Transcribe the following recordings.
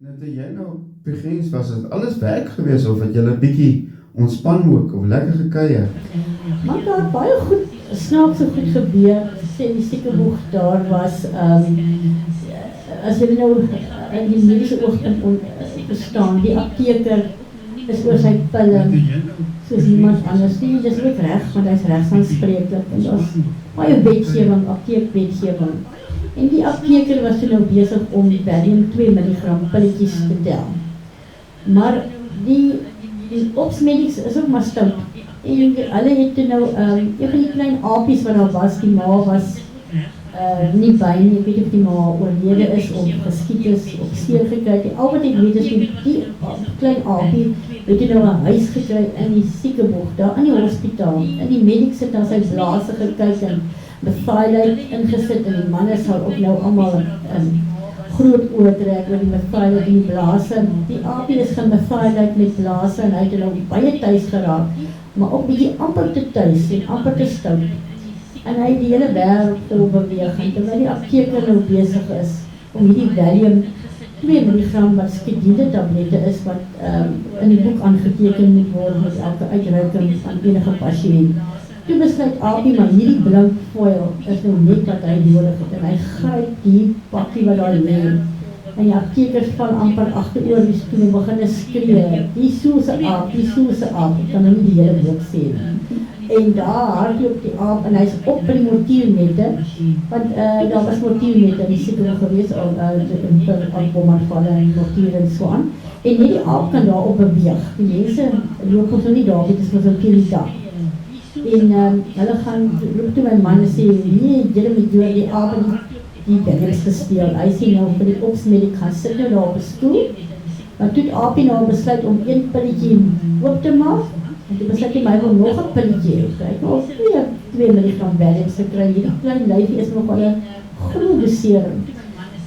En toe jy nou begrens was het alles werk geweest of het julle bietjie ontspan ook of lekker gekuier? Maar daar het baie goed, snaakse goed gebeur, sê die Siekeboeg daar was, as jy nou in die mediese oogpunt bestaan, die apteker is oor sy pille, soos iemand anders nie, dis ook reg, want hy is regsaanspreeklik, en daar is baie wetgewing, apteekwetgewing, en die apteker was nou besig om die Valium 2 milligram pilletjies te tel, maar die Opsmedics is ook maar stout, en hulle het nou, een van die klein apies wat daar was, die ma was nie by nie, ek weet of die ma oorlede is, of geskiet is, of seer gekry, al wat ek weet is die klein apie, het nou 'n huis gekry in die Siekeboeg, daar in die hospitaal, en die medics het na sy blaase gekyk, en methylate ingesit, en die manne sal ook nou allemaal groot oortrek oor die methylate in die blaase, die apie is gemethylate met blaase, en hy het nou baie thuis geraak, maar ook bietjie amper te thuis, en amper te stout, en hy het die hele wêreld vol beweeg, en terwyl die apteker nou besig is, om hierdie Valium 2 milligram wat skedule tablette is, wat in die boek aangeteken moet word, met elke uitreiking van enige patiënt. Toe besluit Apie, maar hierdie blink foil is nou net wat hy nodig het, en hy gryp die pakkie wat daar lê, en die aptekers val amper agteroor die stoel en begin skree, die soose aap, ek kan nou nie die hele boek sê nie. En daar hardloop die aap en hy is op by die mortiermette, want daar was mortiermette in die Siekeboeg gewees, aan bomaanvalle en mortier en so aan. En net die aap kan daar op beweeg. Die mense loop ons nou nie daar, dit is ons op die dag. En hulle gaan, roep toe my man en sê, nee, julle moet door die aap en die Valiums gespeel. Hy sê nou vir die Opsmedic gaan sit nou daar op die stoel, maar toe het Apie nou besluit om een pilletje oop te maak, en toe besluit hy, my wil nog een pilletje hê. Hy het al 2 milligram Valiums gekry, hierdie klein lyfie is nog al 'n groot besering.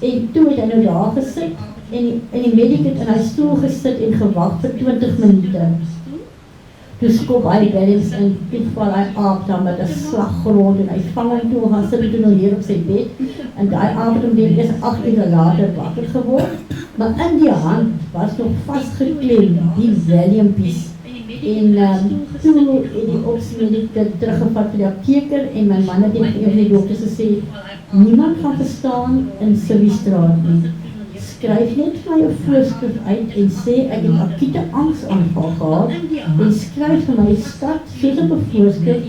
En toe het hy nou daar gesit, en die medic het in hy stoel gesit en gewag vir 20 minute. Toe skop hy die Valiums in, toe val hy aap dan met 'n slaggrond, en hy vang hom toe, gaan sit toe nou hier op sy bed, en die aap het hom weer 8 uur later wakker geword, maar in die hand was nog vastgeklem die Valiumpies. En toe het die Opsmedic teruggevat vir die apteker, en my man het tegen een van die dokters gesê, niemand gaan verstaan in Silviestraat nie. Skryf net vir my 'n voorskrif uit en sê ek het akute angsaanval gehad, en skryf vir my stad soos op 'n voorskrif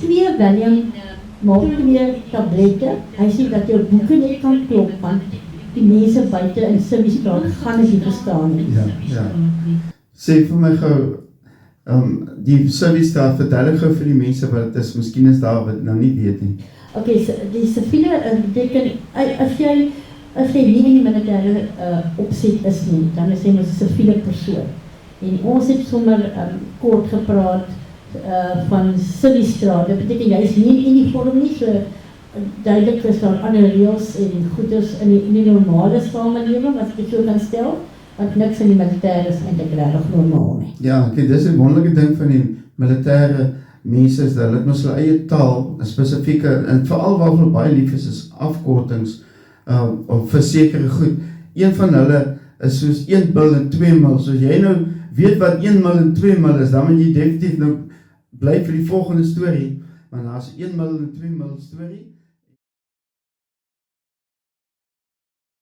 2 Valium maak 2 tablette. Hy sê dat jou boeke net kan klop, want die mense buite in Silviestraat gaan dit nie verstaan nie. Ja. Sê vir my gou, die Silviestraat, vertel ek gou vir die mense wat het is, miskien is daar wat nou nie weet nie. Okay, die siviele beteken, as jy nie in die militaire opset is nie, dan is jy mos 'n siviele persoon. En ons het sommer kort gepraat van Silviestraat, dit beteken jy is nie in uniform nie, so duidelik is daar ander reëls en goeders in die normale samelewing, as ek so kan stel, want niks in die militaire is eintlik regtig normaal nie. Ja, kijk, dis 'n wonderlike ding van die militaire mense, is dat hulle het mos hulle eie taal, 'n spesifieke, en veral waarvoor baie lief is afkortings, vir sekere goed. Een van hulle is soos 1 mil en 2 mil, so as jy nou weet wat 1 mil en 2 mil is, dan moet jy definitief nou bly vir die volgende storie, want daar is 1 mil en 2 mil storie,